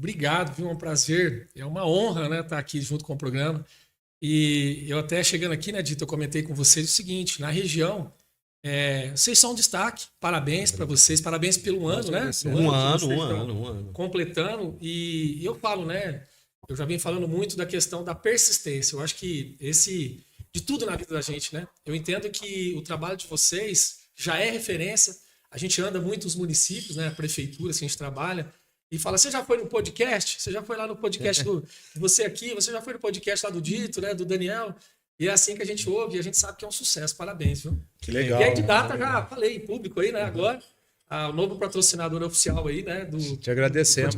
obrigado, viu? É um prazer, é uma honra, né, estar aqui junto com o programa. E eu até chegando aqui, né, Dito, eu comentei com vocês o seguinte, na região, vocês são um destaque, parabéns para vocês, parabéns pelo ano, né? No Um ano que ano, vocês um estão ano, um ano. completando. E eu falo, né, eu já venho falando muito da questão da persistência. Eu acho que de tudo na vida da gente, né? Eu entendo que o trabalho de vocês já é referência. A gente anda muito nos municípios, né? A prefeitura, assim, a gente trabalha. E fala, você já foi no podcast? Você já foi lá no podcast de você aqui? Você já foi no podcast lá do Dito, né? Do Daniel? E é assim que a gente ouve e a gente sabe que é um sucesso. Parabéns, viu? Que legal. E aí de data, já falei em público aí, né? Agora, o novo patrocinador oficial aí, né? Te agradecemos.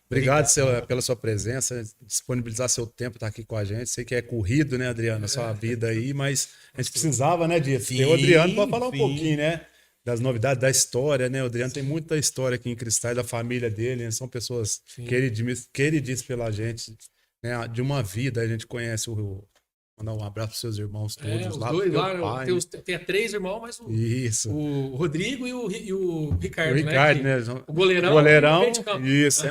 Obrigado pela sua presença, disponibilizar seu tempo, estar aqui com a gente. Sei que é corrido, né, Adriano, a sua vida aí, mas a gente precisava, né, Dito? Ter o Adriano para falar um pouquinho, né? Das novidades, da história, né? O Adriano tem muita história aqui em Cristais, da família dele, né? São pessoas queridíssimas pela gente, né? De uma vida, a gente conhece mandar um abraço para seus irmãos todos os lá. dois lá, pai, tem 3 irmãos, mas Isso. o Rodrigo e o Ricardo, O Ricardo, né? O goleirão. Isso.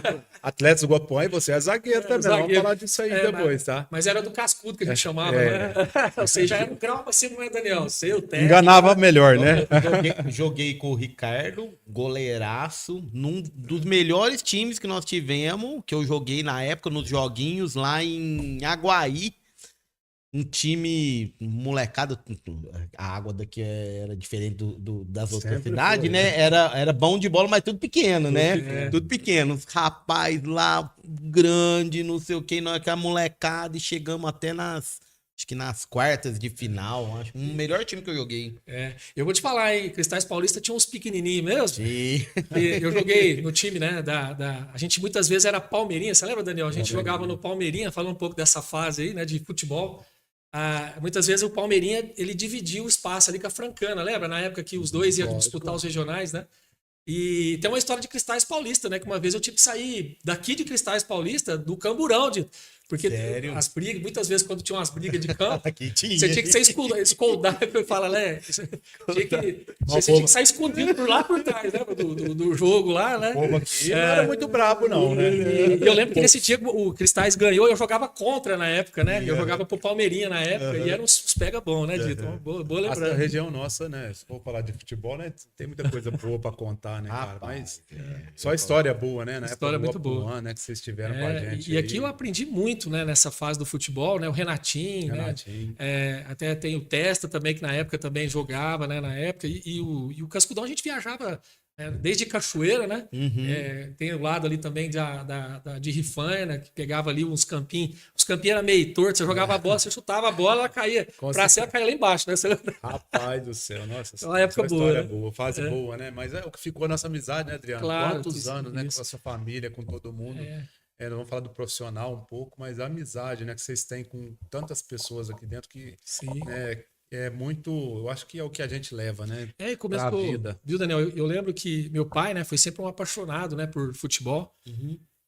Atletas do Guapuã e você é zagueiro também. Zagueiro. Vamos falar disso aí depois, tá? Mas era do cascudo que a gente chamava, né? Você já era um grau, mas você não é Daniel. Você é o técnico. Enganava melhor, né? Joguei com o Ricardo, goleiraço, num dos melhores times que nós tivemos, que eu joguei na época, nos joguinhos lá em Aguaí. Um time molecado, a água daqui era diferente das outras cidades, né? Era bom de bola, mas tudo pequeno, né? Tudo pequeno. Os rapaz lá, grande, não sei o que, nós com a molecada e chegamos até acho que nas quartas de final. Acho o melhor time que eu joguei. Eu vou te falar, hein? Cristais Paulista tinha uns pequenininhos mesmo. Sim. Eu joguei no time, né? A gente muitas vezes era Palmeirinha. Você lembra, Daniel? A gente jogava no Palmeirinha, falando um pouco dessa fase aí, né? De futebol. Muitas vezes o Palmeirinha ele dividia o espaço ali com a Francana, lembra? Na época que os dois iam disputar os regionais, né? E tem uma história de Cristais Paulista, né? Que uma vez eu tive que sair daqui de Cristais Paulista, do Camburão, porque as brigas, muitas vezes quando tinha umas brigas de campo, você tinha que ser escoldado, que eu falo, né? Você tinha que sair escondido por lá por trás, né? Do jogo lá, né? O povo aqui não era muito brabo, não, né? E eu lembro que nesse dia o Cristais ganhou, eu jogava contra na época, né? Eu jogava pro Palmeirinha na época e eram uns pega bom, né, Dito? Boa lembrança. A região nossa, né? Se for falar de futebol, né? Tem muita coisa boa pra contar, né, cara? Mas só história boa, né? Na história época muito boa, né? Que vocês tiveram com a gente. E aqui eu aprendi muito, né? Nessa fase do futebol, né? O Renatinho. Né? Até tem o Testa também, que na época também jogava, né? Na época. E o Cascudão a gente viajava desde Cachoeira, né? Tem o lado ali também de Rifanha, né? Que pegava ali uns campinhos. Os campinhos eram meio tortos, você jogava a bola, você chutava a bola, ela caía pra cima, caía lá embaixo, né? Rapaz do céu, nossa. Uma época boa. História boa, fase boa, né? Mas é o que ficou a nossa amizade, né, Adriano? Claro, quantos anos, né? Com a sua família, com todo mundo. Nós vamos falar do profissional um pouco, mas a amizade, né, que vocês têm com tantas pessoas aqui dentro que é muito, eu acho que é o que a gente leva, né? Começou, pra vida. Viu, Daniel? Eu lembro que meu pai, né, foi sempre um apaixonado, né, por futebol.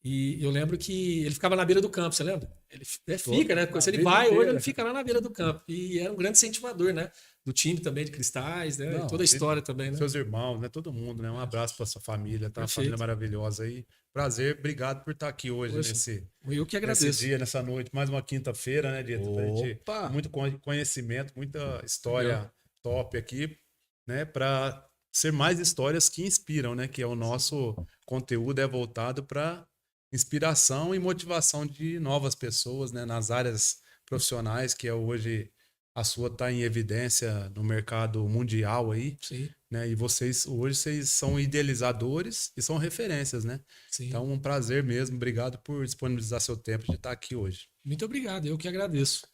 E eu lembro que ele ficava na beira do campo, você lembra? Ele fica, né? Se ele vai hoje, ele fica lá na beira do campo. E era um grande incentivador, né? Do time também de Cristais, né? Toda a história também, né? Seus irmãos, né? Todo mundo, né? Um abraço para sua família, tá? Uma família maravilhosa aí. Prazer, obrigado por estar aqui hoje eu que agradeço. Nesse dia, nessa noite, mais uma quinta-feira, né, Dito? Muito conhecimento, muita história top aqui, né? Para ser mais histórias que inspiram, né? Que é o nosso conteúdo voltado para inspiração e motivação de novas pessoas, né? Nas áreas profissionais, que hoje a sua está em evidência no mercado mundial aí. Sim. Né? E hoje são idealizadores e são referências, né? Sim. Então, um prazer mesmo. Obrigado por disponibilizar seu tempo de estar aqui hoje. Muito obrigado, eu que agradeço.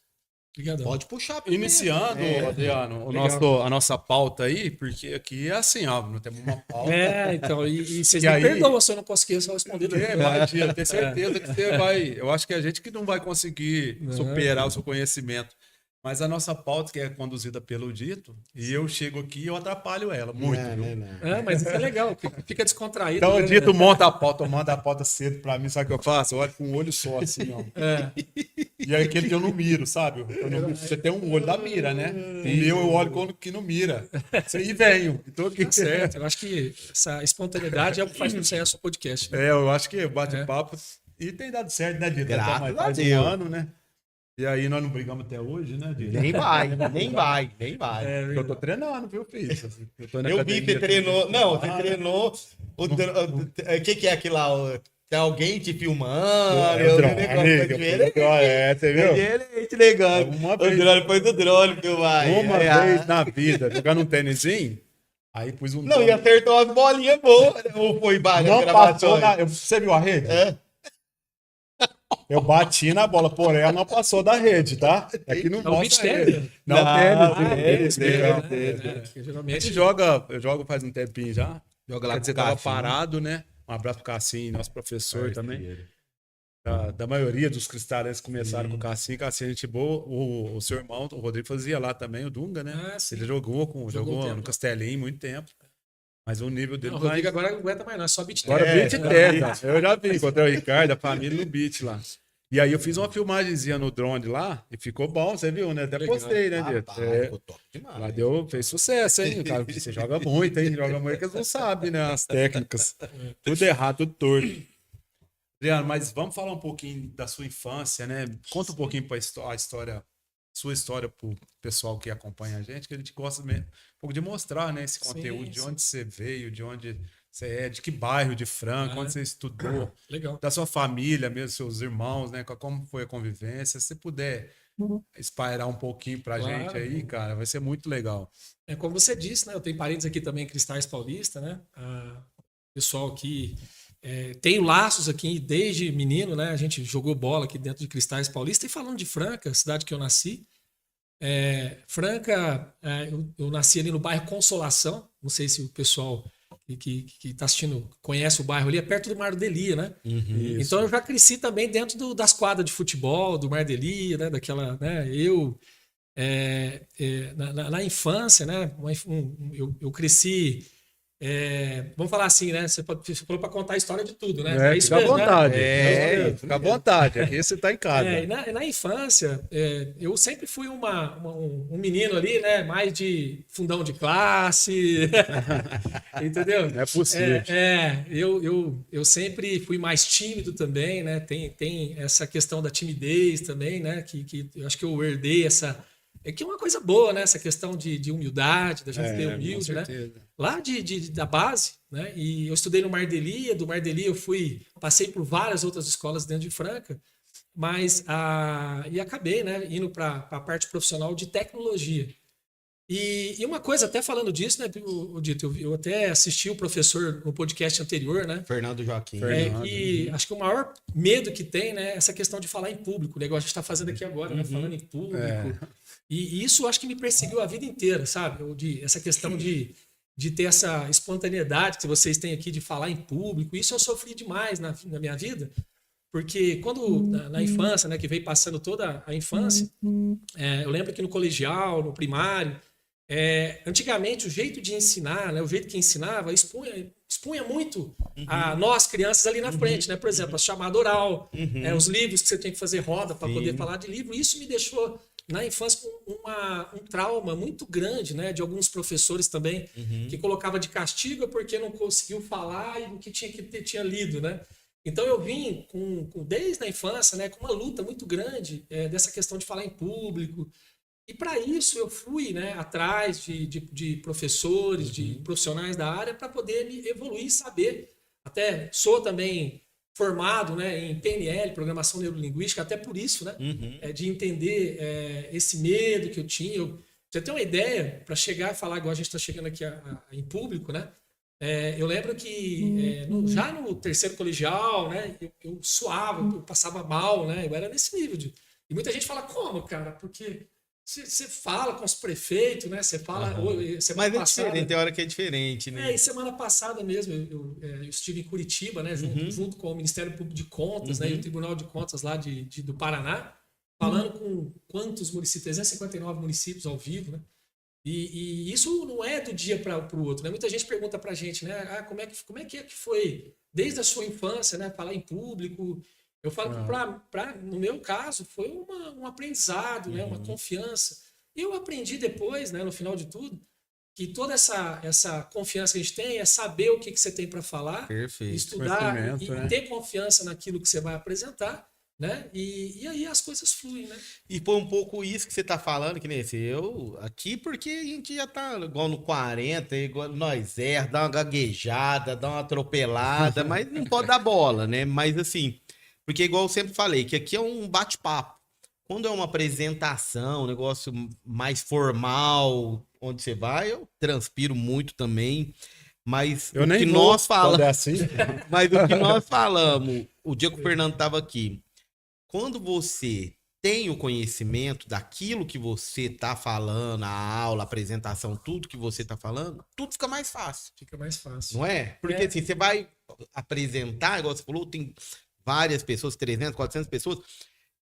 Obrigadão. Pode puxar. Iniciando, Adriano, a nossa pauta aí, porque aqui é assim, ó, não temos uma pauta. Então, e vocês me perdoam se eu não conseguir só responder. Eu tenho certeza que você vai. Eu acho que a gente que não vai conseguir superar o seu conhecimento. Mas a nossa pauta, que é conduzida pelo Dito, e eu chego aqui e eu atrapalho ela muito. Mas isso é legal, fica descontraído. Então o Dito monta a pauta, manda a pauta cedo pra mim, sabe o que eu faço? Eu olho com um olho só, assim, ó. E aí aquele dia eu não miro, sabe? Você tem um olho da mira, né? O meu eu olho quando que não mira. E venho. Então, tá certo, eu acho que essa espontaneidade é o que faz sucesso no podcast. Né? Eu acho que bate-papo E tem dado certo, né, Dito? Graças Faz a um Deus. ano, né? E aí nós não brigamos até hoje, né, Dito? Nem vai, nem vai, nem vai. Eu tô treinando, viu, filho? Eu tô na Eu vi, academia você treinou. Não, você Ah, treinou. O que é aquilo lá? Tem alguém te filmando? É o eu vi drone, um negócio amigo, diferente. você viu? Diferente, negócio. Uma O vez- drone foi do drone, filmar. Uma vez na vida, jogando um tênisinho, aí pus um Não, drone. e acertou as bolinhas boas. Né? Ou foi várias Não passou gravações? Você viu a rede? É. Eu bati na bola, porém ela não passou da rede, tá? Aqui não É o beach mostra a tennis? rede. Não, Tênis, tênis, legal. Porque A geralmente gente eu jogo faz um tempinho já. Joga lá Quer com dizer, o tava Cassinho. parado, né? Um abraço pro Cassinho, nosso professor também. Da maioria dos cristalenses começaram com o Cassinho. Cassinho, gente boa. O seu irmão, o Rodrigo, fazia lá também, o Dunga, né? Ah, sim. Ele Jogou um jogou tempo. no Castelinho muito tempo. Mas o nível dele Não, o Rodrigo agora não aguenta mais, não. É só beat Agora tennis. beat tennis. Eu já vi, encontrei o Ricardo, a família no beat lá. E aí eu fiz uma filmagenzinha no drone lá e ficou bom, você viu, né? Até Legal. postei, né, Dito? Ficou top demais. Lá fez sucesso, hein, cara? Você joga muito, hein? Joga muito que eles não sabem, né? As técnicas. Tudo errado, tudo torto. Adriano, mas vamos falar um pouquinho da sua infância, né? Conta um pouquinho para a história, sua história pro pessoal que acompanha a gente, que a gente gosta mesmo, um pouco de mostrar, né, esse conteúdo, de onde você veio, de onde você é, de que bairro de Franca, onde você estudou, Legal. da sua família mesmo, seus irmãos, né? Como foi a convivência. Se você puder espairar um pouquinho pra Claro. gente aí, cara, vai ser muito legal. É como você disse, né? Eu tenho parentes aqui também, Cristais Paulista, né? Pessoal aqui. Tenho laços aqui desde menino, né? A gente jogou bola aqui dentro de Cristais Paulista. E falando de Franca, cidade que eu nasci, Franca, eu nasci ali no bairro Consolação. Não sei se o pessoal que está assistindo conhece o bairro ali, é perto do Mar do Delia, né? Então eu já cresci também dentro das quadras de futebol, do Mar Delia, né? Daquela, né? Na infância, né? Eu cresci. Vamos falar assim, né? Você falou para contar a história de tudo, né? Isso Fica à mesmo, né? vontade. Fica à vontade. Aqui você tá em casa. E na infância, eu sempre fui um menino ali, né? Mais de fundão de classe, entendeu? Não é possível. Eu sempre fui mais tímido também, né? Tem essa questão da timidez também, né? Que eu acho que eu herdei essa. Que é uma coisa boa, né? Essa questão de humildade, da gente ter humilde, né? Lá da base, né? E eu estudei no Mar Delia, do Mar Delia passei por várias outras escolas dentro de Franca, e acabei, né, indo para a parte profissional de tecnologia. E uma coisa, até falando disso, né, Dito, eu até assisti o professor no podcast anterior, né? Fernando Joaquim. Que acho que o maior medo que tem, né, é essa questão de falar em público, o negócio que a gente está fazendo aqui agora, né, falando em público. E isso acho que me perseguiu a vida inteira, sabe? Essa questão de ter essa espontaneidade que vocês têm aqui de falar em público. Isso eu sofri demais na minha vida, porque quando na infância, né, que veio passando toda a infância, eu lembro que no colegial, no primário, antigamente o jeito de ensinar, né, o jeito que ensinava expunha muito a nós crianças ali na frente, né? Por exemplo, a chamada oral, os livros que você tem que fazer roda para poder falar de livro. Isso me deixou na infância um trauma muito grande, né? De alguns professores também que colocava de castigo porque não conseguiu falar e o que tinha lido, né? Então eu vim desde a infância, né, com uma luta muito grande dessa questão de falar em público. E para isso eu fui, né, atrás de professores, de profissionais da área para poder me evoluir e saber. Até sou também formado, né, em PNL, Programação Neurolinguística, até por isso, né, de entender esse medo que eu tinha. Você tem uma ideia, para chegar e falar igual a gente está chegando aqui em público, né? Eu lembro que já no terceiro colegial, né, eu suava, eu passava mal, né? Eu era nesse nível E muita gente fala, como, cara? Porque você fala com os prefeitos, né? Você fala. Mas diferente, tem hora que é diferente, né? E semana passada mesmo, eu estive em Curitiba, né? Junto com o Ministério Público de Contas, né? E o Tribunal de Contas lá do Paraná, falando com quantos municípios, 359 municípios ao vivo, né? E isso não é do dia para o outro, né? Muita gente pergunta pra gente, né? Como é que foi desde a sua infância, né? Falar em público. Eu falo que no meu caso foi um aprendizado, né? Uma confiança. E eu aprendi depois, né? No final de tudo, que toda essa confiança que a gente tem é saber o que você tem para falar, Perfeito. estudar Conhecimento, e né? ter confiança naquilo que você vai apresentar, né? E aí as coisas fluem, né? E foi um pouco isso que você tá falando, que nem esse eu aqui, porque a gente já tá igual no 40, igual nós dá uma gaguejada, dá uma atropelada, mas não pode dar bola, né? Mas assim, porque igual eu sempre falei, que aqui é um bate-papo. Quando é uma apresentação, um negócio mais formal, onde você vai, eu transpiro muito também. Mas Eu o nem que vou, nós quando é falamos, assim. mas o que nós falamos, o dia que o Fernando tava aqui, quando você tem o conhecimento daquilo que você está falando, a aula, a apresentação, tudo que você está falando, tudo fica mais fácil, Fica mais fácil. não é? Porque É. assim, você vai apresentar, igual você falou, tem várias pessoas, 300, 400 pessoas,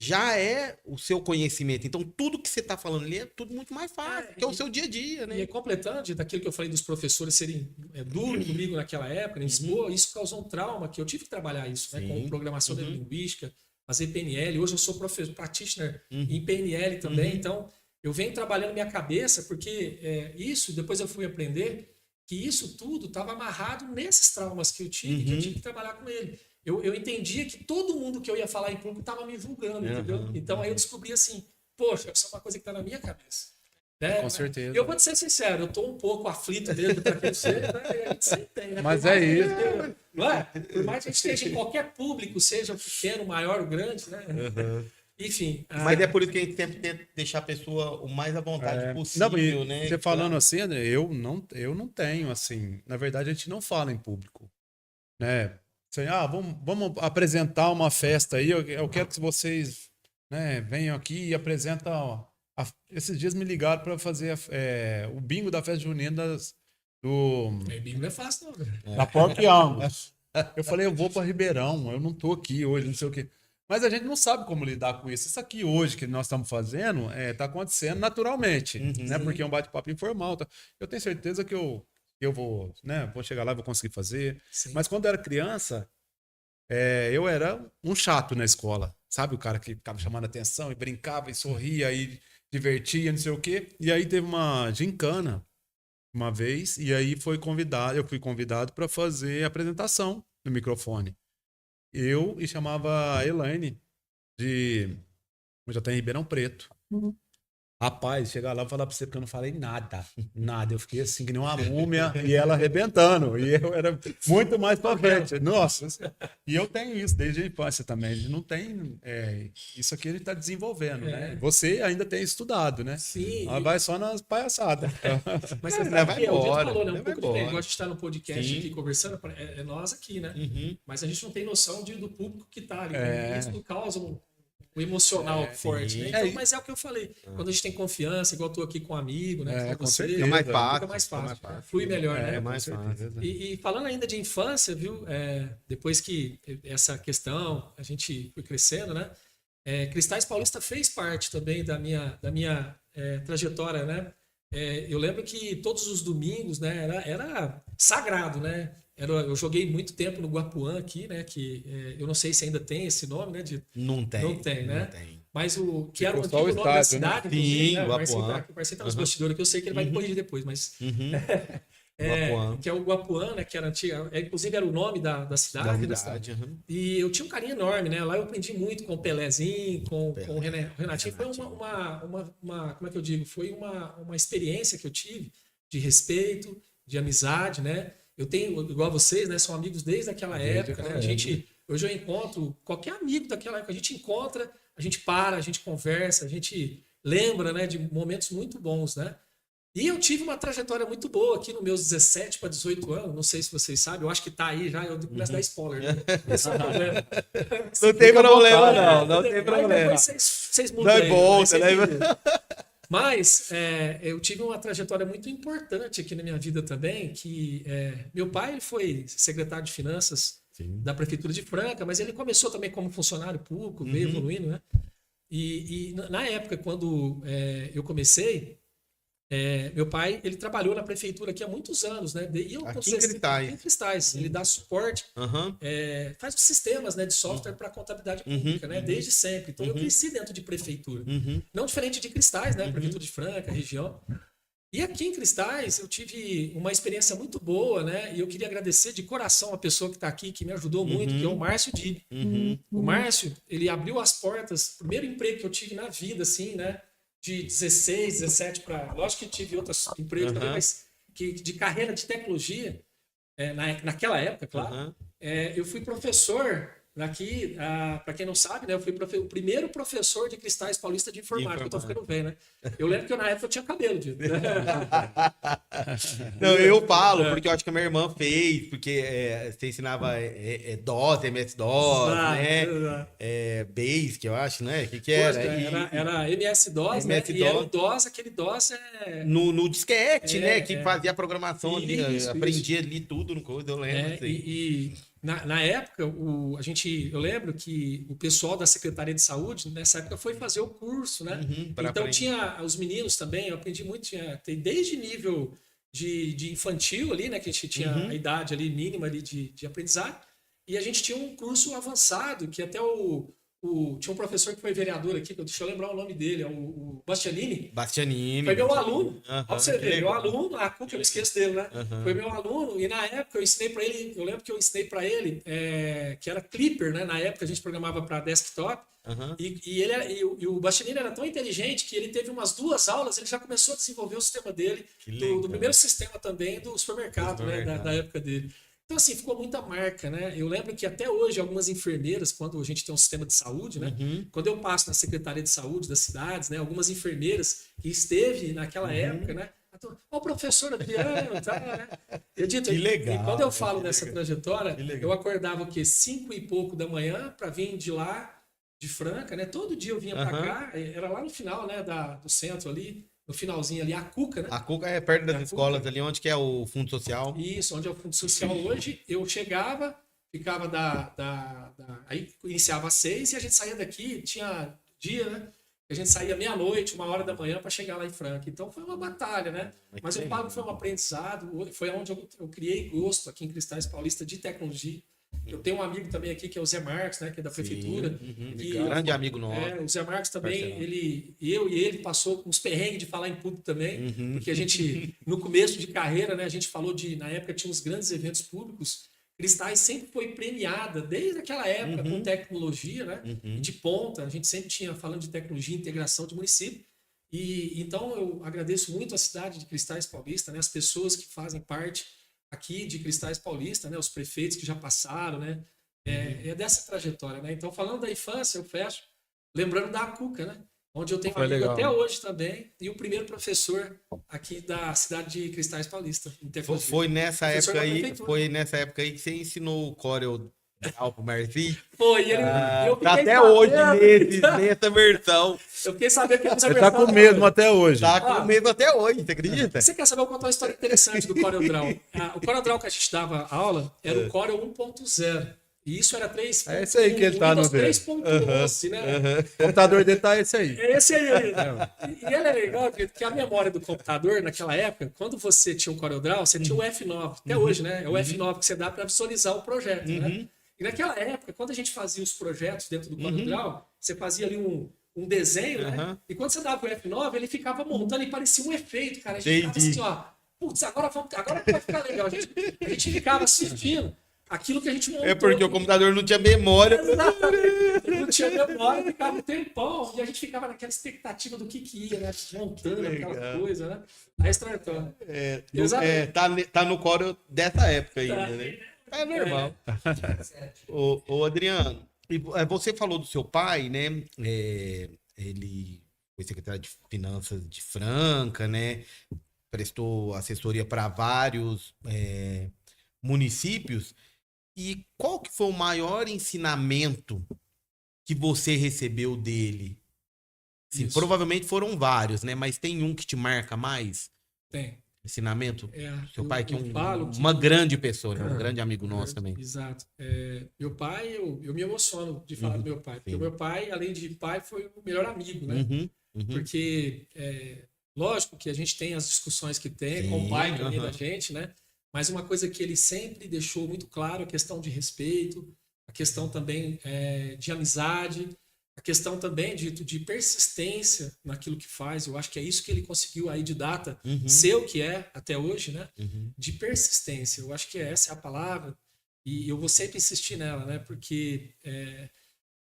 já é o seu conhecimento. Então, tudo que você está falando ali é tudo muito mais fácil, que é o seu dia a dia, E né? completando daquilo que eu falei dos professores serem duros comigo naquela época, em Lisboa, isso causou um trauma, que eu tive que trabalhar isso, né? Com Sim. programação neurolinguística, fazer PNL. Hoje eu sou professor, practitioner em PNL Uhum. também, então eu venho trabalhando minha cabeça, porque isso, depois eu fui aprender que isso tudo estava amarrado nesses traumas que eu tive, que eu tive que trabalhar com ele. Eu entendia que todo mundo que eu ia falar em público estava me julgando, entendeu? Então aí eu descobri assim, poxa, isso é uma coisa que está na minha cabeça. Né? Com certeza. Eu vou te ser sincero, eu tô um pouco aflito mesmo para aquilo ser, né? A gente sempre tem, né? Mas Por mais é que a isso. gente tenha- não é? Por mais que a gente esteja em qualquer público, seja o pequeno, o maior, o grande, né? Enfim. Mas é por isso que a gente sempre tenta deixar a pessoa o mais à vontade possível, Não, e né? você falando assim, André, eu não tenho, assim, na verdade a gente não fala em público, né? Assim, vamos apresentar uma festa aí, eu quero que vocês, né, venham aqui e apresentem, esses dias me ligaram para fazer o bingo da festa junina Bingo não é fácil, não, velho. da Porc Angus. Eu falei, eu vou para Ribeirão, eu não tô aqui hoje, não sei o quê. Mas a gente não sabe como lidar com isso. Isso aqui hoje que nós estamos fazendo está acontecendo naturalmente, né? Porque é um bate-papo informal. Tá? Eu tenho certeza que eu vou, né? Vou chegar lá e vou conseguir fazer. Sim. Mas quando eu era criança, eu era um chato na escola. Sabe? O cara que ficava chamando atenção e brincava e sorria e divertia, não sei o quê. E aí teve uma gincana uma vez e aí eu fui convidado para fazer a apresentação no microfone. E chamava a Elaine eu já tenho em Ribeirão Preto. Rapaz, chegar lá e falar pra você que eu não falei nada. Nada. Eu fiquei assim, que nem uma múmia e ela arrebentando. E eu era muito mais pra frente. Nossa. E eu tenho isso desde a infância também. A gente não tem. Isso aqui a gente tá desenvolvendo, né? Você ainda tem estudado, né? Sim. Ela vai só nas palhaçadas. Mas você Vai sabe que o Dito embora, falou, né? Um vai pouco embora. diferente. Igual a gente está no podcast Sim. aqui conversando, é nós aqui, né? Mas a gente não tem noção do público que tá ali. Isso causa um emocional forte, sim. né? Então, mas é o que eu falei. Quando a gente tem confiança, igual eu tô aqui com um amigo, né? Com você, certeza. É mais fica fácil. mais fica fácil. mais fácil. Flui melhor, né? É mais Com fácil. certeza. E falando ainda de infância, viu? Depois que essa questão, a gente foi crescendo, né? Cristais Paulista fez parte também da minha trajetória, né? Eu lembro que todos os domingos, né? Era sagrado, né? Eu joguei muito tempo no Guapuã aqui, né? Que eu não sei se ainda tem esse nome, né? Não tem. Não tem, né? Não tem. Mas o que era o Ficou só antigo o nome da estádio, né? cidade, Sim, né? O Guapuã. Marcinho tá nos bastidores, que eu sei que ele vai me corrigir depois, mas Guapuã. que é o Guapuã, né? Que era antiga, inclusive era o nome da cidade. Da cidade. E eu tinha um carinho enorme, né? Lá eu aprendi muito com o Pelézinho, com o Renatinho. Foi como é que eu digo? Foi uma experiência que eu tive de respeito, de amizade, né? Eu tenho, igual vocês, né? São amigos desde aquela época, né? Hoje eu encontro qualquer amigo daquela época, a gente encontra, a gente para, a gente conversa, a gente lembra, né? De momentos muito bons, né? E eu tive uma trajetória muito boa aqui nos meus 17 para 18 anos, não sei se vocês sabem, eu acho que tá aí já, eu começo a dar spoiler, né? Esse é o problema. Não tem problema, não tem Mas problema. depois vocês mudam Não é aí, bom, vocês né? entendem. Mas eu tive uma trajetória muito importante aqui na minha vida também, que meu pai ele foi secretário de finanças da Prefeitura de Franca, mas ele começou também como funcionário público, veio evoluindo, né? E na época, quando eu comecei, meu pai ele trabalhou na prefeitura aqui há muitos anos, né? E eu, Aqui em Cristais. Ele dá suporte, faz os sistemas, né, de software para contabilidade pública, né? Desde sempre. Então eu cresci dentro de prefeitura, não diferente de Cristais, né? Prefeitura de Franca, região. E aqui em Cristais eu tive uma experiência muito boa, né? E eu queria agradecer de coração a pessoa que está aqui, que me ajudou muito, que é o Márcio Dib. O Márcio, ele abriu as portas, o primeiro emprego que eu tive na vida, assim, né? De 16, 17 para... Lógico que tive outros empregos também, mas que, de carreira de tecnologia, naquela época, claro. Eu fui professor aqui, para quem não sabe, né? Eu fui o primeiro professor de Cristais Paulista de informática. Eu tô ficando velho, né? Eu lembro que na época eu tinha cabelo, Dib. Não, eu falo, porque eu acho que a minha irmã fez, porque você ensinava DOS, MS-DOS, né? Basic, eu acho, né? O que era? Era MS-DOS, né? E era o DOS, aquele DOS No disquete, né? Que fazia a programação ali, Isso, aprendia ali tudo no coisa, eu lembro. Na época, eu lembro que o pessoal da Secretaria de Saúde, nessa época, foi fazer o curso, né? Então tinha os meninos também, eu aprendi muito, desde nível de infantil ali, né? Que a gente tinha a idade ali mínima ali de aprendizagem, e a gente tinha um curso avançado, que até tinha um professor que foi vereador aqui, deixa eu lembrar o nome dele, o Bastianini. Foi meu aluno. Olha pra você ver, meu aluno, a Cuca, eu não esqueço dele, né? Foi meu aluno, e na época eu ensinei para ele, eu lembro que eu ensinei para ele, que era Clipper, né? Na época a gente programava para desktop, e o Bastianini era tão inteligente que ele teve umas 2 aulas, ele já começou a desenvolver o sistema dele, do primeiro sistema também do supermercado, né? Da época dele. Então, assim, ficou muita marca, né? Eu lembro que até hoje algumas enfermeiras, quando a gente tem um sistema de saúde, né? Quando eu passo na Secretaria de Saúde das cidades, né? Algumas enfermeiras que esteve naquela época, né? O professor Adriano, tá, né? Que legal. E quando eu falo dessa trajetória, eu acordava o quê? 5 e pouco da manhã para vir de lá, de Franca, né? Todo dia eu vinha para cá, era lá no final, né? Do centro ali. No finalzinho ali, a Cuca, né? A Cuca é perto das escolas ali, onde que é o Fundo Social. Isso, onde é o Fundo Social hoje. Eu chegava, ficava aí iniciava às 6 e a gente saía daqui, tinha dia, né? A gente saía meia-noite, 1h da manhã para chegar lá em Franca. Então foi uma batalha, né? Mas eu falo que foi um aprendizado, foi onde eu criei gosto aqui em Cristais Paulista de tecnologia. Eu tenho um amigo também aqui que é o Zé Marcos, né, que é da prefeitura. Grande amigo nosso. O Zé Marcos também, eu e ele passou uns perrengues de falar em público também, porque a gente, no começo de carreira, né, a gente falou na época tinha uns grandes eventos públicos, Cristais sempre foi premiada, desde aquela época, com tecnologia, né, de ponta, a gente sempre tinha falando de tecnologia e integração de município. E então eu agradeço muito a cidade de Cristais Paulista, né, as pessoas que fazem parte aqui de Cristais Paulista, né, os prefeitos que já passaram, né, é dessa trajetória, né. Então, falando da infância, eu fecho lembrando da Cuca, né, onde eu tenho um amigo até hoje também, e o primeiro professor aqui da cidade de Cristais Paulista. Foi nessa época aí que você ensinou o Corel pro Marcinho? Foi, eu tá até hoje nessa versão. Eu fiquei sabendo que essa Ele versão... tá com o mesmo até hoje. Tá com o mesmo até hoje, você acredita? Você quer saber? Eu vou contar uma história interessante do Corel Draw. O Corel Draw que a gente dava aula era o Corel 1.0. E isso era 3. É esse aí que ele tá no 3.11, né? O computador dele tá esse aí. É esse aí. E ele é legal, porque a memória do computador, naquela época, quando você tinha o CorelDRAW, você tinha o F9. Até hoje, né? É o F9 que você dá para visualizar o projeto, né? E naquela época, quando a gente fazia os projetos dentro do CorelDRAW, você fazia ali um desenho, né? E quando você dava o F9, ele ficava montando e parecia um efeito, cara. A gente ficava assim, ó. Putz, agora vai ficar legal. A gente ficava assistindo aquilo que a gente montou. É porque o computador não tinha memória. Exatamente. Não tinha memória, ficava um tempão. E a gente ficava naquela expectativa do que ia, né? Montando aquela coisa, né? A extratória. Tá no Corel dessa época ainda, né? É normal. Ô, Adriano, você falou do seu pai, né? Ele foi secretário de Finanças de Franca, né? Prestou assessoria para vários municípios. E qual que foi o maior ensinamento que você recebeu dele? Sim, provavelmente foram vários, né? Mas tem um que te marca mais? Tem. Ensinamento? Seu pai que é uma grande pessoa, né? Um grande amigo nosso também. Exato. Meu pai, eu me emociono de falar do meu pai. Porque o meu pai, além de pai, foi o melhor amigo, né? Porque, lógico que a gente tem as discussões que tem com o pai também da gente, né? Mas uma coisa que ele sempre deixou muito claro, a questão de respeito, a questão também de amizade, a questão também de persistência naquilo que faz. Eu acho que é isso que ele conseguiu aí de data ser o que é até hoje, né? De persistência. Eu acho que essa é a palavra e eu vou sempre insistir nela, né? Porque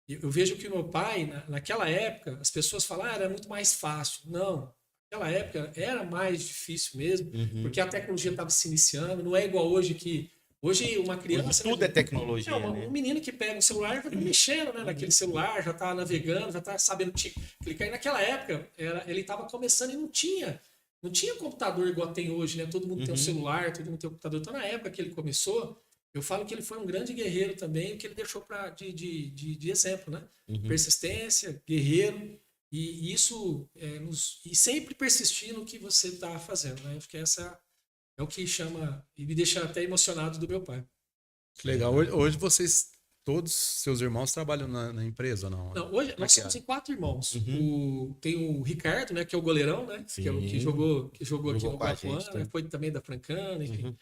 eu vejo que o meu pai, naquela época, as pessoas falam, era muito mais fácil. Não, naquela época era mais difícil mesmo, porque a tecnologia estava se iniciando. Não é igual hoje que hoje uma criança... Hoje tudo é tecnologia, né? Um menino que pega um celular já está mexendo, né, naquele celular, já está navegando, já está sabendo clicar. E naquela época, ele estava começando e não tinha computador igual tem hoje, né? Todo mundo tem um celular, todo mundo tem um computador. Então, na época que ele começou, eu falo que ele foi um grande guerreiro também, o que ele deixou de exemplo, né? Persistência, guerreiro, e isso e sempre persistir no que você está fazendo, né? Acho que essa é o que chama e me deixa até emocionado do meu pai. Legal. Hoje vocês, todos seus irmãos trabalham na empresa, não? Não, hoje nós somos em 4 irmãos. Tem o Ricardo, né, que é o goleirão, né, que é o que jogou aqui no Guapuã, né, foi também da Francana, enfim.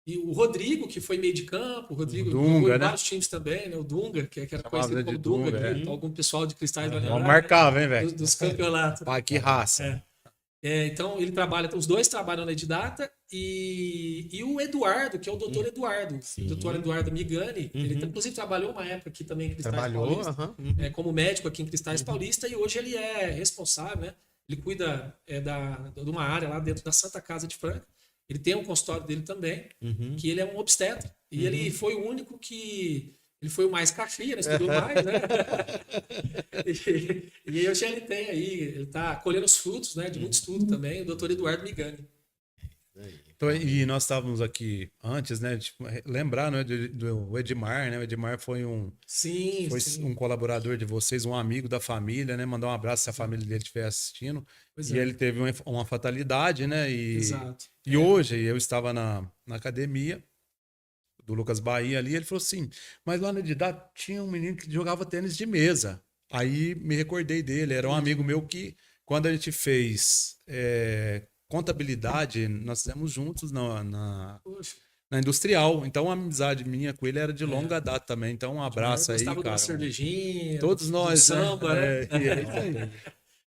E o Rodrigo, que foi meio de campo, o Rodrigo jogou em vários times também, né, o Dunga, que era conhecido como Dunga, aqui, algum pessoal de Cristais vai lembrar. Vamos marcar, hein, velho? Dos campeonatos. Pá, que raça. Então, os dois trabalham na Edidata e o Eduardo, que é o doutor Eduardo. O doutor Eduardo Migani, ele inclusive trabalhou uma época aqui também em Cristais Paulista, como médico aqui em Cristais Paulista, e hoje ele é responsável, né? Ele cuida de uma área lá dentro da Santa Casa de Franca. Ele tem um consultório dele também, que ele é um obstetra. E ele foi o único que... Ele foi o mais caxia, né? Estudou mais, né? e hoje ele tem aí, ele está colhendo os frutos, né? De muito estudo também, o doutor Eduardo Migani. Então, e nós estávamos aqui antes, né? Tipo, lembrar, né, do Edmar, né? O Edmar foi um colaborador de vocês, um amigo da família, né? Mandar um abraço se a família dele estiver assistindo. Ele teve uma fatalidade, né? Exato. E hoje eu estava na academia do Lucas Bahia ali, ele falou assim, mas lá na Edidata tinha um menino que jogava tênis de mesa. Aí me recordei dele, era um amigo meu que, quando a gente fez contabilidade, nós fizemos juntos na Industrial. Então a amizade minha com ele era de longa data também. Então um abraço aí, cara. De uma cervejinha, todos nós, samba, né?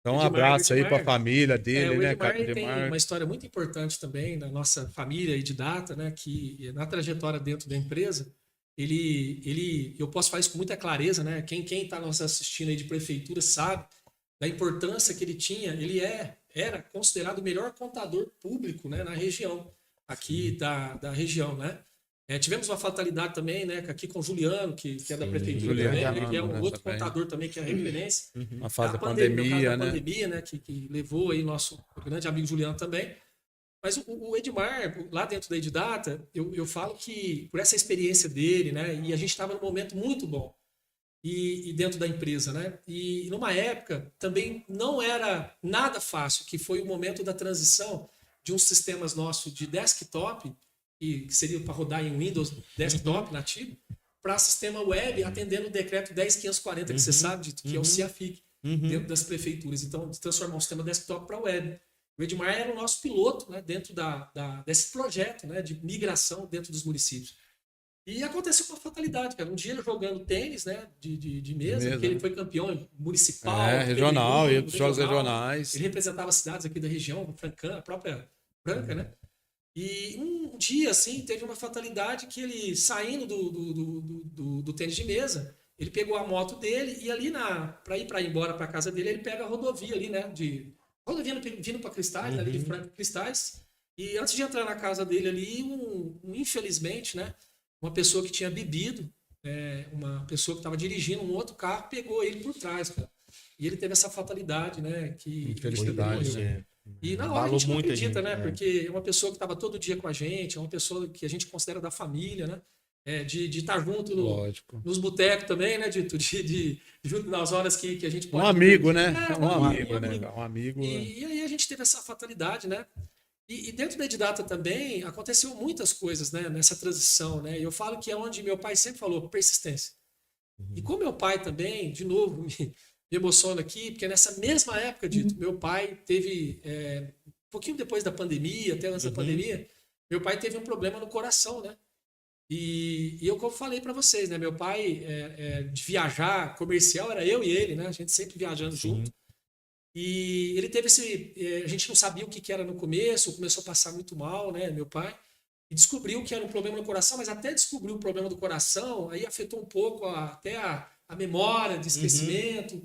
Então um abraço aí para a família dele, né, cara? O Edmar tem uma história muito importante também na nossa família Edidata, né, que na trajetória dentro da empresa, eu posso falar isso com muita clareza, né? Quem está nos assistindo aí de prefeitura sabe da importância que ele tinha. Ele era considerado o melhor contador público, né, na região, aqui da região, né? Tivemos uma fatalidade também, né, aqui com o Juliano, que é da prefeitura também, que é um outro contador também que é referência. Uma fase da pandemia, né? Pandemia, né, que levou aí nosso grande amigo Juliano também. Mas o Edmar, lá dentro da Edidata, eu falo que por essa experiência dele, né, e a gente estava num momento muito bom e dentro da empresa, né, e numa época também não era nada fácil, que foi o momento da transição de uns sistemas nossos de desktop, que seria para rodar em Windows desktop nativo, para sistema web, atendendo o decreto 10.540, que você sabe, que é o CIAFIC, dentro das prefeituras. Então, transformar o sistema desktop para web. O Edmar era o nosso piloto, né, dentro desse projeto, né, de migração dentro dos municípios. E aconteceu uma fatalidade, cara. Um dia ele jogando tênis, né, de mesa, que ele foi campeão municipal. Regional, e dos jogos regionais. Ele representava cidades aqui da região, Francana, a própria Franca, né? E um dia, assim, teve uma fatalidade que ele, saindo do tênis de mesa, ele pegou a moto dele e ali para ir embora para casa dele, ele pega a rodovia ali, né? Rodovia vindo para Cristais, ali de Franca Cristais. E antes de entrar na casa dele ali, infelizmente, né? Uma pessoa que tinha bebido, uma pessoa que estava dirigindo um outro carro, pegou ele por trás, cara. E ele teve essa fatalidade, né? Infelicidade, E na hora a gente não acredita, né? Porque é uma pessoa que estava todo dia com a gente, é uma pessoa que a gente considera da família, né? De estar junto nos botecos também, né, Dito? Junto nas horas que a gente pode... Um amigo, né? Um amigo. E aí a gente teve essa fatalidade, né? E dentro da Edidata também aconteceu muitas coisas, né? Nessa transição, né? E eu falo que é onde meu pai sempre falou, persistência. E com meu pai também, de novo, me emociona aqui, porque nessa mesma época, Dito, meu pai teve, um pouquinho depois da pandemia, até antes da pandemia, meu pai teve um problema no coração, né? E eu, como falei para vocês, né? Meu pai, de viajar comercial, era eu e ele, né? A gente sempre viajando junto. E ele teve a gente não sabia o que que era no começo, começou a passar muito mal, né? Meu pai. E descobriu que era um problema no coração, mas até descobriu o problema do coração, aí afetou um pouco até a memória de esquecimento.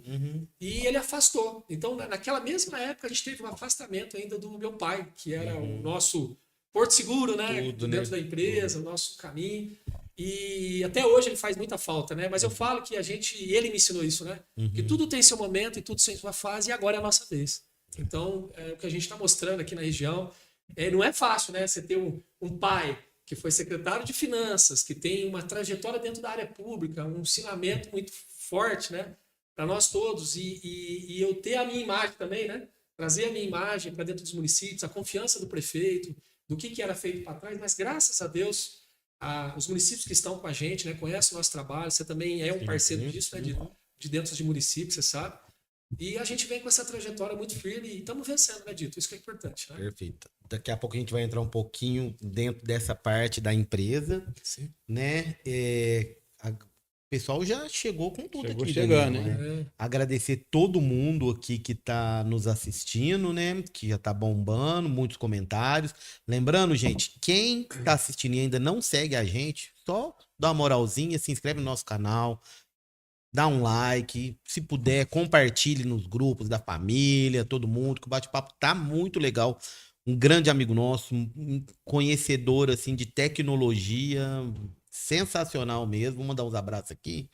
E ele afastou. Então, naquela mesma época, a gente teve um afastamento ainda do meu pai, que era o nosso porto seguro, né? Tudo, Dentro né? da empresa, o nosso caminho. E até hoje ele faz muita falta, né? Mas eu falo que ele me ensinou isso, né? Que tudo tem seu momento e tudo tem sua fase, e agora é a nossa vez. Então, o que a gente está mostrando aqui na região, não é fácil, né? Você ter um pai que foi secretário de finanças, que tem uma trajetória dentro da área pública, um ensinamento muito forte, né? Para nós todos. E eu ter a minha imagem também, né? Trazer a minha imagem para dentro dos municípios, a confiança do prefeito, do que era feito para trás, mas graças a Deus, os municípios que estão com a gente, né, conhecem o nosso trabalho, você também é um parceiro disso, né, de dentro de municípios, você sabe. E a gente vem com essa trajetória muito firme e estamos vencendo, né, Dito? Isso que é importante, né? Perfeito. Daqui a pouco a gente vai entrar um pouquinho dentro dessa parte da empresa, Sim. né? O pessoal já chegou com tudo Chegou aqui, chegando, Daniel, né? né? Agradecer todo mundo aqui que tá nos assistindo, né? Que já tá bombando, muitos comentários. Lembrando, gente, quem tá assistindo e ainda não segue a gente, só dá uma moralzinha, se inscreve no nosso canal, dá um like, se puder, compartilhe nos grupos da família, todo mundo, que o bate-papo tá muito legal. Um grande amigo nosso, um conhecedor, assim, de tecnologia, sensacional mesmo. Vou mandar uns abraços aqui.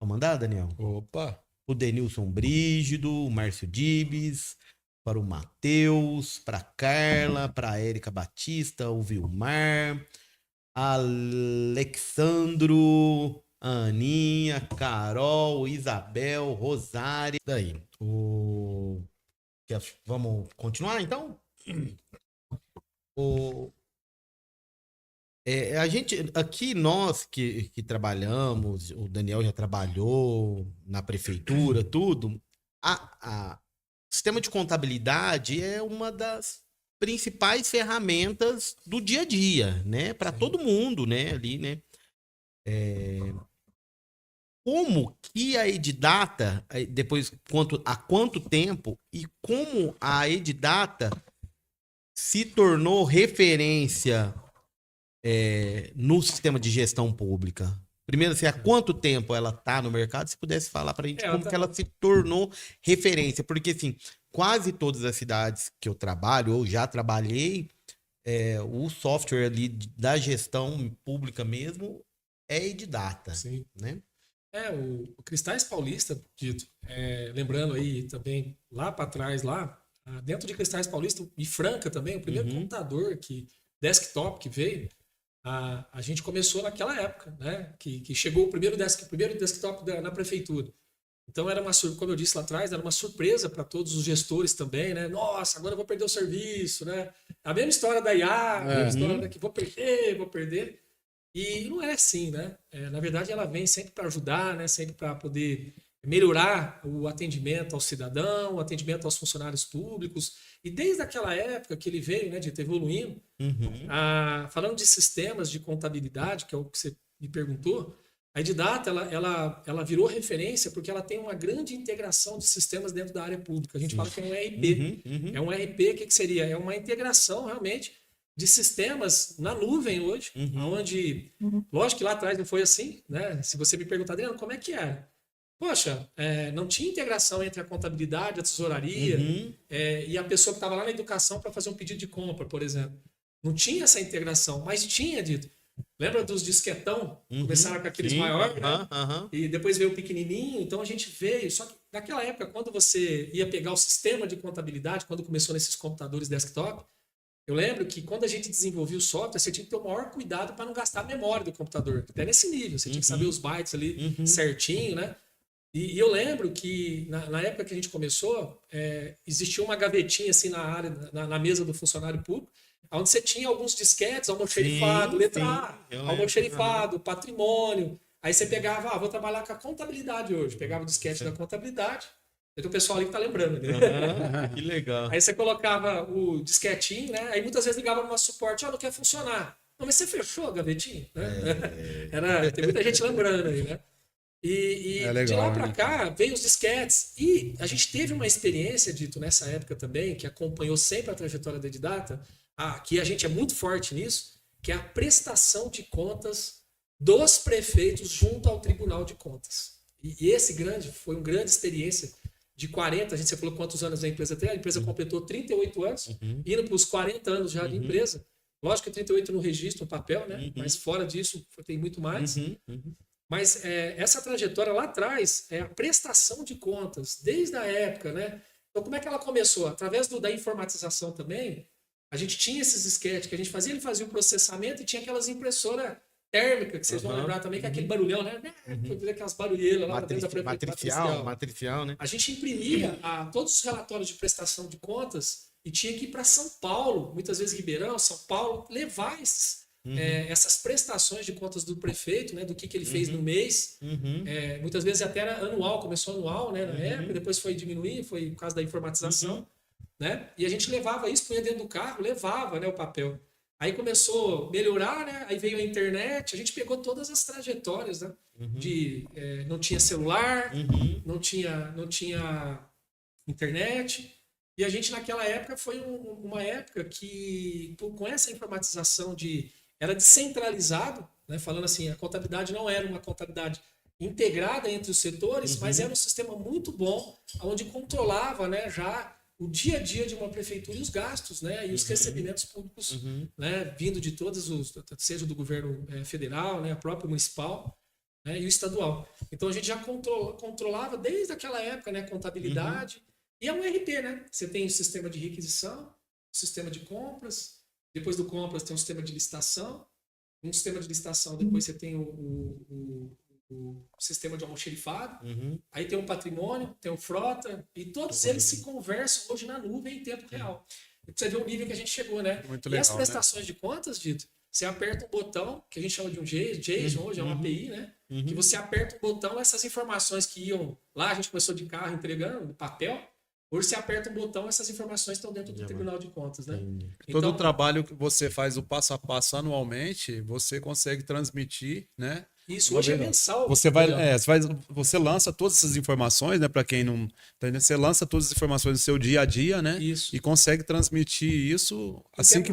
Vou mandar, Daniel? Opa! O Denilson Brígido, o Márcio Dibes, para o Matheus, para a Carla, para a Érica Batista, o Vilmar, Alexandro, a Aninha, Carol, Isabel, Rosário. Daí, vamos continuar então? A gente, aqui nós que trabalhamos, o Daniel já trabalhou na prefeitura, tudo, o sistema de contabilidade é uma das principais ferramentas do dia a dia, né? Para todo mundo, né? Ali, né? Como que a Edidata, depois há quanto tempo e como a Edidata se tornou referência no sistema de gestão pública? Primeiro, assim, há quanto tempo ela está no mercado? Se pudesse falar para a gente como que ela se tornou referência. Porque, assim, quase todas as cidades que eu trabalho, ou já trabalhei, o software ali da gestão pública mesmo é Edidata. Sim. Né? O Cristais Paulista, Dito, lembrando aí também, lá para trás, dentro de Cristais Paulista e Franca também, o primeiro computador desktop que veio, a gente começou naquela época, né? Que chegou o primeiro desktop na prefeitura. Então era como eu disse lá atrás, era uma surpresa para todos os gestores também, né? Nossa, agora eu vou perder o serviço, né? A mesma história da IA, a mesma história que vou perder. E não é assim, né? Na verdade, ela vem sempre para ajudar, né? Sempre para poder melhorar o atendimento ao cidadão, o atendimento aos funcionários públicos. E desde aquela época que ele veio, né, de ter evoluindo, falando de sistemas de contabilidade, que é o que você me perguntou, a Edidata ela virou referência porque ela tem uma grande integração de sistemas dentro da área pública. A gente fala que é um ERP. É um ERP, o que seria? É uma integração realmente de sistemas na nuvem hoje, onde, lógico que lá atrás não foi assim, né? Se você me perguntar, Adriano, como é que era? Poxa, não tinha integração entre a contabilidade, a tesouraria e a pessoa que estava lá na educação para fazer um pedido de compra, por exemplo. Não tinha essa integração, mas tinha, Dito. Lembra dos disquetão? Começaram com aqueles maiores, né? E depois veio o pequenininho. Então a gente veio. Só que naquela época, quando você ia pegar o sistema de contabilidade, quando começou nesses computadores desktop, eu lembro que quando a gente desenvolvia o software, você tinha que ter o maior cuidado para não gastar a memória do computador. Até nesse nível, você tinha que saber os bytes ali certinho, né? E eu lembro que na época que a gente começou, existia uma gavetinha assim na área, na mesa do funcionário público, onde você tinha alguns disquetes, almoxerifado, letra A, almoxerifado, patrimônio. Aí você pegava, vou trabalhar com a contabilidade hoje. Pegava o disquete da contabilidade. Tem o pessoal ali que tá lembrando. Né? Que legal. Aí você colocava o disquetinho, né? Aí muitas vezes ligava no nosso suporte, não quer funcionar. "Ô, mas você fechou a gavetinha?" Né? Tem muita gente lembrando aí, né? E É legal, de lá para né? cá veio os disquetes. E a gente teve uma experiência, Dito, nessa época também, que acompanhou sempre a trajetória da Edidata, que a gente é muito forte nisso, que é a prestação de contas dos prefeitos junto ao Tribunal de Contas. E esse foi uma grande experiência de 40, você falou quantos anos a empresa tem, a empresa completou 38 anos, indo para os 40 anos já de empresa. Lógico que 38 no registro, no papel, né? Mas fora disso tem muito mais. Mas essa trajetória lá atrás é a prestação de contas, desde a época, né? Então, como é que ela começou? Através da informatização também, a gente tinha esses disquetes que a gente fazia, ele fazia o processamento e tinha aquelas impressoras térmicas, que vocês vão lembrar também, que é aquele barulhão, né? Aquelas barulheiras lá dentro da prefeitura. Matricial, né? A gente imprimia todos os relatórios de prestação de contas e tinha que ir para São Paulo, muitas vezes Ribeirão, São Paulo, levar essas prestações de contas do prefeito, né, do que ele fez no mês. Muitas vezes até era anual, começou anual, né, na época, depois foi diminuir, foi por causa da informatização, né? E a gente levava isso, punha dentro do carro, levava, né, o papel. Aí começou a melhorar, né? Aí veio a internet, a gente pegou todas as trajetórias, né? Não tinha celular, não tinha internet. E a gente naquela época foi uma época que, com essa informatização era descentralizado, né? Falando assim, a contabilidade não era uma contabilidade integrada entre os setores, mas era um sistema muito bom, onde controlava, né, já o dia a dia de uma prefeitura e os gastos, né, e os recebimentos públicos, né, vindo de todos seja do governo federal, né, a própria municipal, né, e o estadual. Então a gente já controlava desde aquela época, né, contabilidade. E é um RP, né? Você tem o sistema de requisição, o sistema de compras, depois do compras tem um sistema de licitação, um sistema de licitação, depois você tem o sistema de almoxerifado, aí tem o patrimônio, tem o frota, e todos eles se conversam hoje na nuvem em tempo real. E você vê o nível que a gente chegou, né? Muito e legal, as prestações de contas, Dito, você aperta um botão, que a gente chama de um JSON, hoje é uma API, né? Que você aperta um botão, essas informações que iam lá, a gente começou de carro entregando, no papel. Hoje você aperta um botão, essas informações estão dentro do Tribunal de Contas, né? Todo o trabalho que você faz o passo a passo anualmente, você consegue transmitir, né? Isso hoje é mensal. Você lança todas essas informações, né? Para quem não tá entendendo, você lança todas as informações do seu dia a dia, né? Isso. E consegue transmitir isso assim que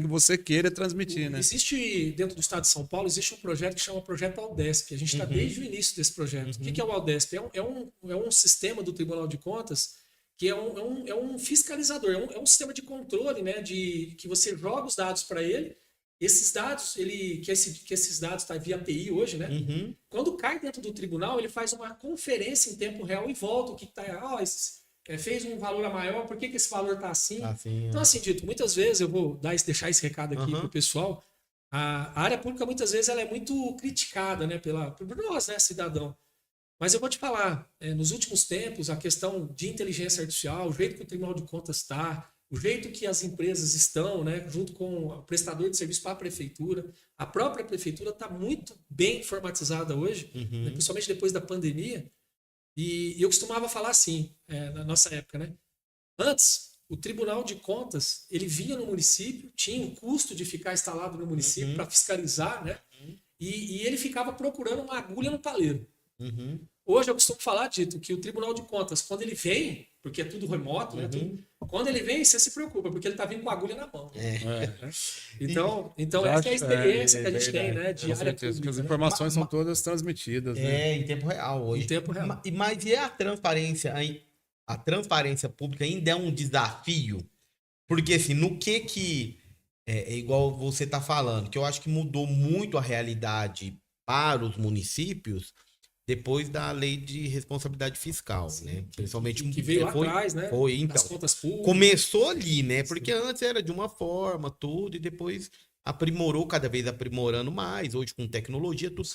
você queira transmitir, né? Existe, dentro do estado de São Paulo, existe um projeto que chama Projeto Aldesp. A gente está desde o início desse projeto. O que é o Aldesp? É um sistema do Tribunal de Contas que é um fiscalizador, é um sistema de controle, né? Que você joga os dados para ele. Esses dados, que esses dados tá via API hoje, né? Quando cai dentro do tribunal, ele faz uma conferência em tempo real e volta o que está. Fez um valor a maior, por que esse valor está assim? Então, assim, Dito, muitas vezes eu vou deixar esse recado aqui para o pessoal. A área pública, muitas vezes, ela é muito criticada, né? Por nós, né, cidadão. Mas eu vou te falar, nos últimos tempos, a questão de inteligência artificial, o jeito que o Tribunal de Contas está, o jeito que as empresas estão, né, junto com o prestador de serviço para a prefeitura. A própria prefeitura está muito bem informatizada hoje, né, principalmente depois da pandemia. E eu costumava falar assim, na nossa época, né? Antes, o Tribunal de Contas, ele vinha no município, tinha um custo de ficar instalado no município para fiscalizar, né? E ele ficava procurando uma agulha no palheiro. Hoje eu costumo falar, Dito, que o Tribunal de Contas, quando ele vem, porque é tudo remoto, né? Quando ele vem, você se preocupa, porque ele está vindo com a agulha na mão. Então essa é a experiência que a gente tem, né? De área pública, porque as né? informações são todas transmitidas, né? Em tempo real hoje. Em tempo real. Mas a transparência? A transparência pública ainda é um desafio? Porque, assim, no que é igual você está falando, que eu acho que mudou muito a realidade para os municípios depois da lei de responsabilidade fiscal, né? Principalmente que veio lá atrás, né? Então, das contas públicas. começou ali, né? Porque antes era de uma forma, tudo, e depois aprimorou, cada vez aprimorando mais, hoje com tecnologia, tudo.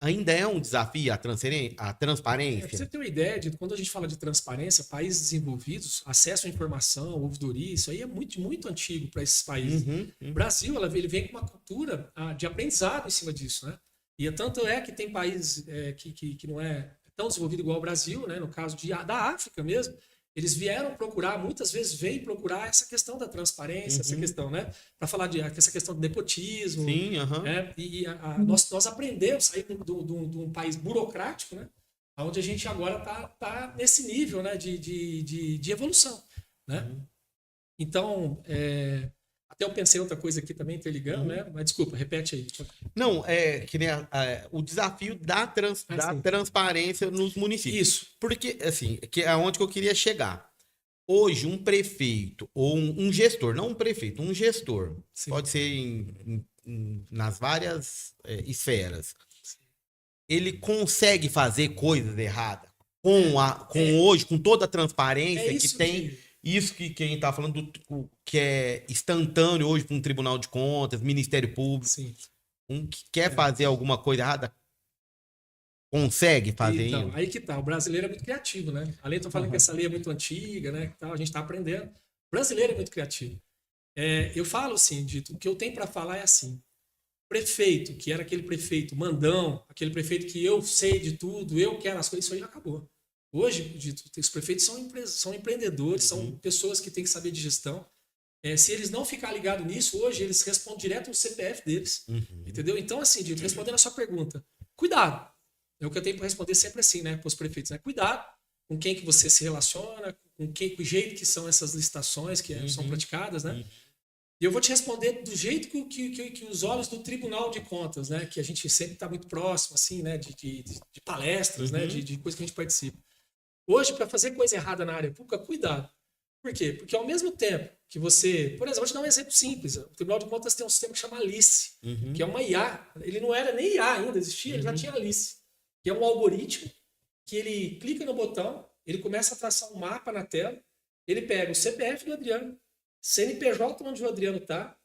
Ainda é um desafio a transparência? Pra você ter uma ideia, de quando a gente fala de transparência, países desenvolvidos, acesso à informação, ouvidoria, isso aí é muito, muito antigo para esses países. O Brasil, ele vem com uma cultura de aprendizado em cima disso, né? E tanto é que tem países que não é tão desenvolvido igual o Brasil, né? No caso da África mesmo, eles vieram procurar, muitas vezes vêm procurar essa questão da transparência, essa questão, né? Para falar essa questão do nepotismo. Sim, Né? E nós aprendemos a sair de um país burocrático, né? Onde a gente agora tá nesse nível, né? de evolução, né? Então, até eu pensei outra coisa aqui também, interligando, né? Mas desculpa, repete aí. Não, que nem o desafio da transparência nos municípios. Isso. Porque, assim, que é onde que eu queria chegar. Hoje, um prefeito ou um gestor, não um prefeito, um gestor, Sim. pode ser nas várias esferas, ele consegue fazer coisas erradas hoje, com toda a transparência que tem. Isso que quem tá falando que é instantâneo hoje para um Tribunal de Contas, Ministério Público. Sim. Um que quer fazer alguma coisa errada, consegue fazer isso? Então, aí que tá. O brasileiro é muito criativo, né? Além de eu falando que essa lei é muito antiga, né? A gente tá aprendendo. O brasileiro é muito criativo. Eu falo assim, Dito, o que eu tenho para falar é assim. Prefeito, que era aquele prefeito mandão, aquele prefeito que eu sei de tudo, eu quero as coisas, isso aí já acabou. Hoje, Dito, os prefeitos são empreendedores, são pessoas que têm que saber de gestão. Se eles não ficarem ligados nisso, hoje eles respondem direto no CPF deles. Entendeu? Então, assim, Dito, respondendo a sua pergunta, cuidado. É o que eu tenho para responder sempre assim, né, para os prefeitos, né? Cuidado com quem que você se relaciona, com o jeito que são essas licitações que são praticadas, né? E eu vou te responder do jeito que os olhos do Tribunal de Contas, né? Que a gente sempre está muito próximo, assim, né? De palestras, né? De coisas que a gente participa. Hoje, para fazer coisa errada na área pública, cuidado. Por quê? Porque ao mesmo tempo que você... Por exemplo, vou te dar um exemplo simples. O Tribunal de Contas tem um sistema que chama Alice, que é uma IA. Ele não era nem IA ainda, existia, ele já tinha Alice. Que é um algoritmo que ele clica no botão, ele começa a traçar um mapa na tela, ele pega o CPF do Adriano, CNPJ onde o Adriano está,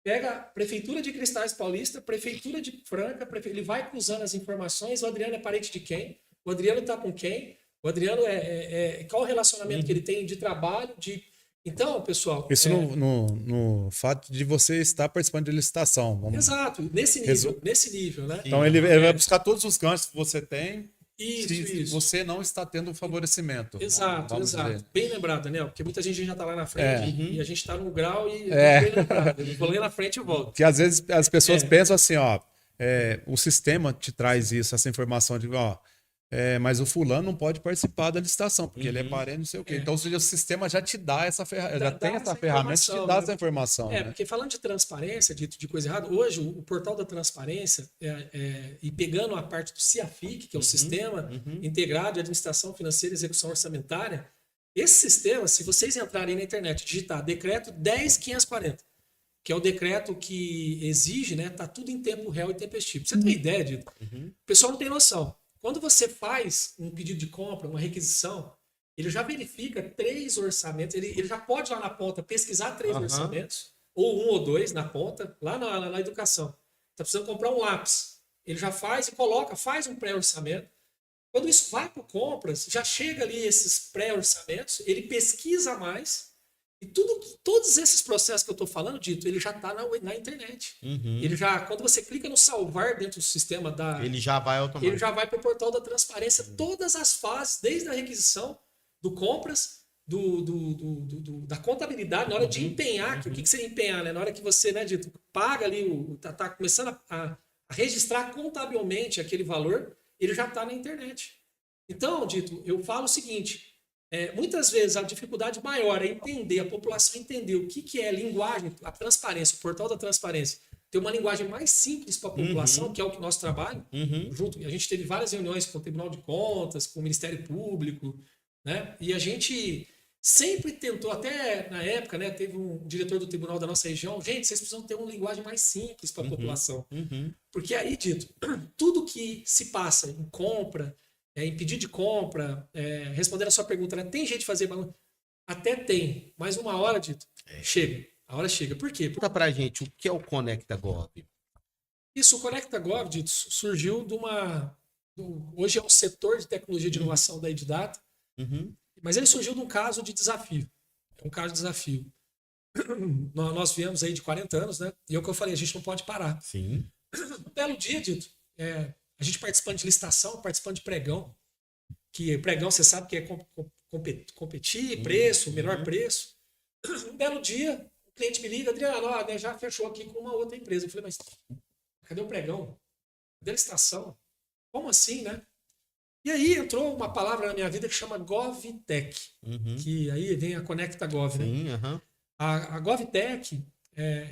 pega a Prefeitura de Cristais Paulista, Prefeitura de Franca, ele vai cruzando as informações, o Adriano é parente de quem, o Adriano está com quem, o Adriano qual o relacionamento que ele tem de trabalho, Então, pessoal... Isso no fato de você estar participando de licitação. Exato, nesse nível, né? Então ele vai buscar todos os ganhos que você tem. Isso. Você não está tendo um favorecimento. Exato. Dizer. Bem lembrado, Daniel, porque muita gente já está lá na frente e a gente está no grau e bem lembrado. Eu vou lá na frente e volto. Que às vezes as pessoas pensam assim, o sistema te traz isso, essa informação de, mas o fulano não pode participar da licitação, porque ele é parente, não sei o quê. Então, ou seja, o sistema já te dá essa ferramenta, já tem essa ferramenta que te dá essa informação. Né? Porque falando de transparência, de coisa errada, hoje o portal da transparência, e pegando a parte do CIAFIC, que é o Sistema Integrado de Administração Financeira e Execução Orçamentária, esse sistema, se vocês entrarem na internet e digitar decreto 10.540, que é o decreto que exige, né, tá tudo em tempo real e tempestivo. Pra você ter ideia, Dito, o pessoal não tem noção. Quando você faz um pedido de compra, uma requisição, ele já verifica 3 orçamentos, ele já pode lá na ponta pesquisar 3 orçamentos, ou 1 ou 2 na ponta, lá na educação. Está precisando comprar um lápis. Ele já faz e faz um pré-orçamento. Quando isso vai para o compras, já chega ali esses pré-orçamentos, ele pesquisa mais, e todos esses processos que eu estou falando, Dito, ele já está na internet. Ele quando você clica no salvar dentro do sistema ele já vai automaticamente. Ele já vai para o portal da transparência, todas as fases, desde a requisição, do compras, da contabilidade, na hora de empenhar, o que seria empenhar, né? Na hora que você, né, Dito, paga ali, tá começando a registrar contabilmente aquele valor, ele já está na internet. Então, Dito, eu falo o seguinte... muitas vezes a dificuldade maior é entender, a população entender o que é linguagem, a transparência, o portal da transparência, ter uma linguagem mais simples para a população, que é o que nós trabalhamos, junto. A gente teve várias reuniões com o Tribunal de Contas, com o Ministério Público, né? E a gente sempre tentou, até na época, né, teve um diretor do tribunal da nossa região, gente, vocês precisam ter uma linguagem mais simples para a população. Porque aí, Dito, tudo que se passa em compra, em pedido de compra, respondendo a sua pergunta, né? Tem jeito de fazer balanço? Até tem, mas uma hora, Dito, chega. A hora chega. Por quê? Conta pra gente o que é o ConectaGov. Isso, o ConectaGov, Dito, surgiu hoje é o setor de tecnologia de inovação da Edidata, mas ele surgiu de um caso de desafio. É um caso de desafio. Nós viemos aí de 40 anos, né? E é o que eu falei, a gente não pode parar. Sim. Um belo dia, Dito, a gente participando de licitação, participando de pregão, que pregão você sabe que é competir, preço, melhor preço. Um belo dia, o cliente me liga, Adriano, ó, né, já fechou aqui com uma outra empresa. Eu falei, mas cadê o pregão? Cadê a licitação? Como assim, né? E aí entrou uma palavra na minha vida que chama GovTech, que aí vem a Conecta Gov, né? Sim, aham. A GovTech,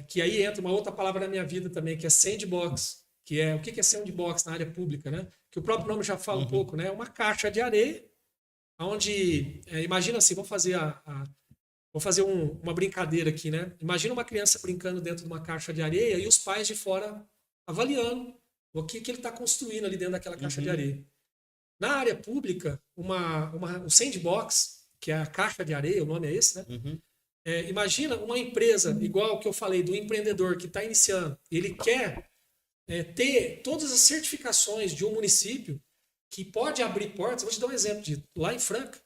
que aí entra uma outra palavra na minha vida também, que é Sandbox, que é o que é Sandbox na área pública, né? Que o próprio nome já fala um pouco, né? Uma caixa de areia, onde, imagina assim, vou fazer uma brincadeira aqui, né? Imagina uma criança brincando dentro de uma caixa de areia e os pais de fora avaliando o que ele está construindo ali dentro daquela caixa de areia. Na área pública, um sandbox, que é a caixa de areia, o nome é esse, né? Imagina uma empresa, igual que eu falei, do empreendedor que está iniciando, ele quer ter todas as certificações de um município que pode abrir portas. Vou te dar um exemplo de lá em Franca.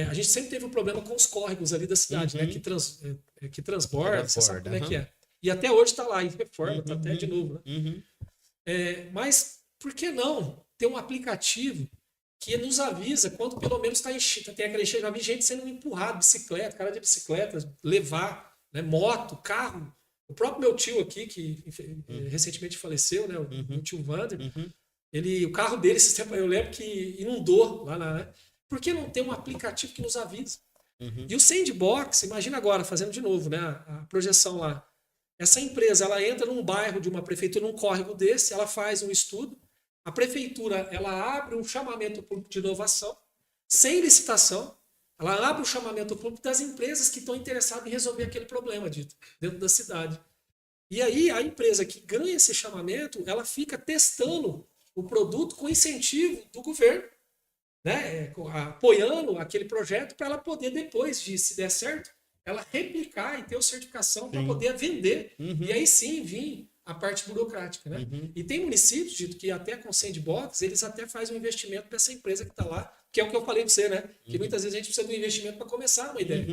A gente sempre teve um problema com os córregos ali da cidade, né? Que transborda, você sabe como é que é. E até hoje está lá, em reforma, está até de novo. Né? Mas por que não ter um aplicativo que nos avisa quando pelo menos está enchido? Tem aquele já vi gente sendo empurrado, bicicleta, cara de bicicleta, levar, né? Moto, carro. O próprio meu tio aqui, que recentemente faleceu, né? O meu tio Wander, o carro dele, esse tempo, eu lembro que inundou lá né? Por que não ter um aplicativo que nos avisa? E o Sandbox, imagina agora, fazendo de novo, né? A projeção lá. Essa empresa, ela entra num bairro de uma prefeitura, num córrego desse, ela faz um estudo, a prefeitura, ela abre um chamamento público de inovação, sem licitação, ela abre o chamamento público das empresas que estão interessadas em resolver aquele problema dentro da cidade. E aí, a empresa que ganha esse chamamento, ela fica testando o produto com incentivo do governo, né, apoiando aquele projeto para ela poder depois, se der certo, ela replicar e ter a certificação para poder vender. E aí sim vir a parte burocrática. Né? E tem municípios, Dito, que até com Sandbox, eles até fazem um investimento para essa empresa que está lá, que é o que eu falei para você, né? Que muitas vezes a gente precisa de um investimento para começar uma ideia.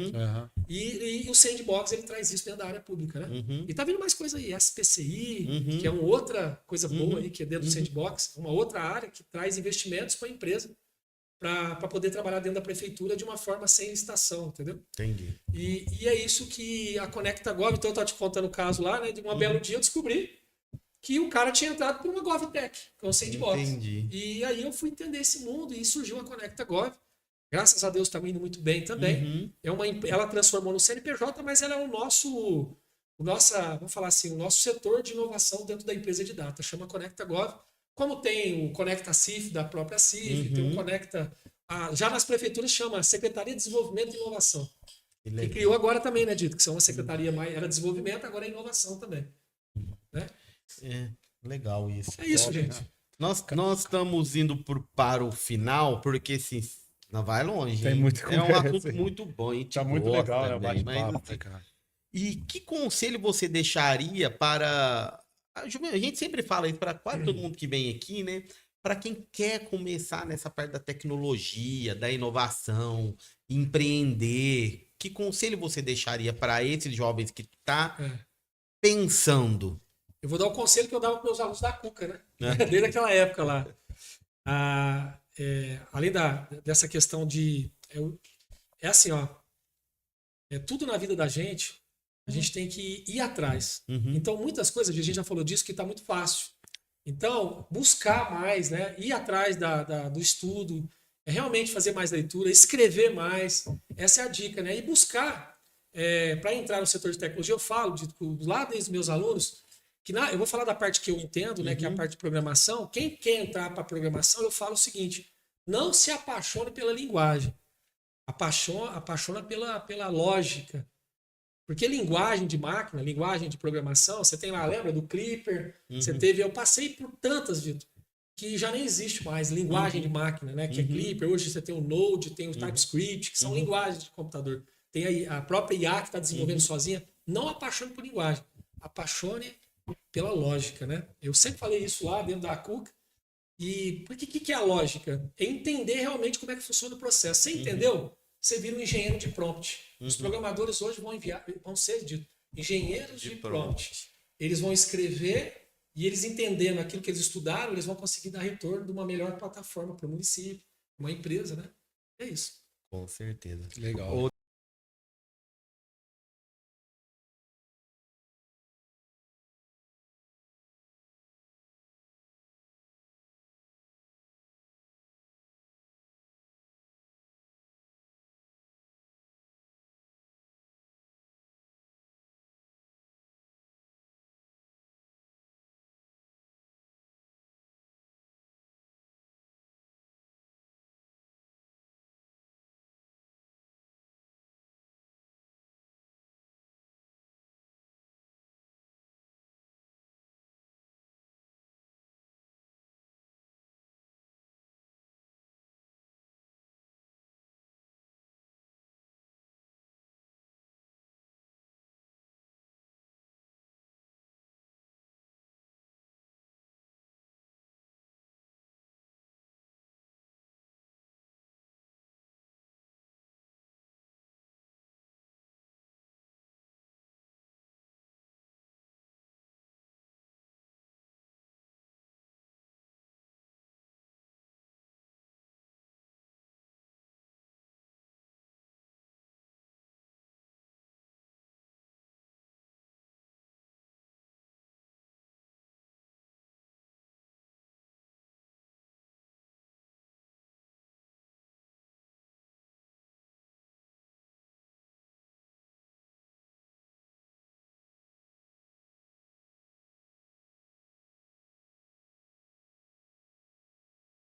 E o Sandbox, ele traz isso dentro da área pública. Né? E tá vindo mais coisa aí, SPCI, que é uma outra coisa boa aí, que é dentro do Sandbox, uma outra área que traz investimentos para a empresa, para poder trabalhar dentro da prefeitura de uma forma sem licitação, entendeu? Entendi. E é isso que a Conecta Gov, então eu estou te contando o caso lá, né? De um belo dia eu descobri que o cara tinha entrado por uma GovTech, que é um Sandbox. Entendi. E aí eu fui entender esse mundo e surgiu a Conecta Gov. Graças a Deus está indo muito bem também. Ela transformou no CNPJ, mas ela é vamos falar assim, o nosso setor de inovação dentro da empresa de data, chama Conecta Gov. Como tem o Conecta CIF da própria CIF, tem o Conecta... já nas prefeituras chama Secretaria de Desenvolvimento e Inovação. Que criou agora também, né, Dito? Que são uma secretaria mais... Era desenvolvimento, agora é inovação também. Né? Legal isso. É isso, gente. Nós estamos indo para o final, porque assim, não vai longe. Tem muito é um assunto muito bom. Tá muito legal, né? Bate-papo, assim, cara. E que conselho você deixaria para... A gente sempre fala isso para quase todo mundo que vem aqui, né? Para quem quer começar nessa parte da tecnologia, da inovação, empreender, que conselho você deixaria para esses jovens que tá pensando? Eu vou dar o conselho que eu dava para meus alunos da Cuca, né? Desde aquela época lá. Além dessa questão de... É assim, ó. Tudo na vida da gente, a gente tem que ir atrás. Então, muitas coisas, a gente já falou disso, que está muito fácil. Então, buscar mais, né? Ir atrás do estudo, realmente fazer mais leitura, escrever mais. Essa é a dica, né? E buscar, para entrar no setor de tecnologia, eu falo lá desde os meus alunos, eu vou falar da parte que eu entendo, né? Que é a parte de programação. Quem quer entrar para programação, eu falo o seguinte: não se apaixone pela linguagem. Apaixona pela lógica. Porque linguagem de máquina, linguagem de programação, você tem lá, lembra do Clipper? Você teve, eu passei por tantas, Dito, que já nem existe mais linguagem de máquina, né? Que é Clipper. Hoje você tem o Node, tem o TypeScript, que são linguagens de computador. Tem aí a própria IA que está desenvolvendo sozinha. Não apaixone por linguagem, apaixone pela lógica, né? Eu sempre falei isso lá dentro da Cuca. E o que é a lógica? É entender realmente como é que funciona o processo. Você entendeu? Você vira um engenheiro de prompt. Os programadores hoje vão ser engenheiros de prompt. Eles vão escrever e eles entendendo aquilo que eles estudaram, eles vão conseguir dar retorno de uma melhor plataforma para o município, uma empresa, né? É isso. Com certeza. Legal. Ô,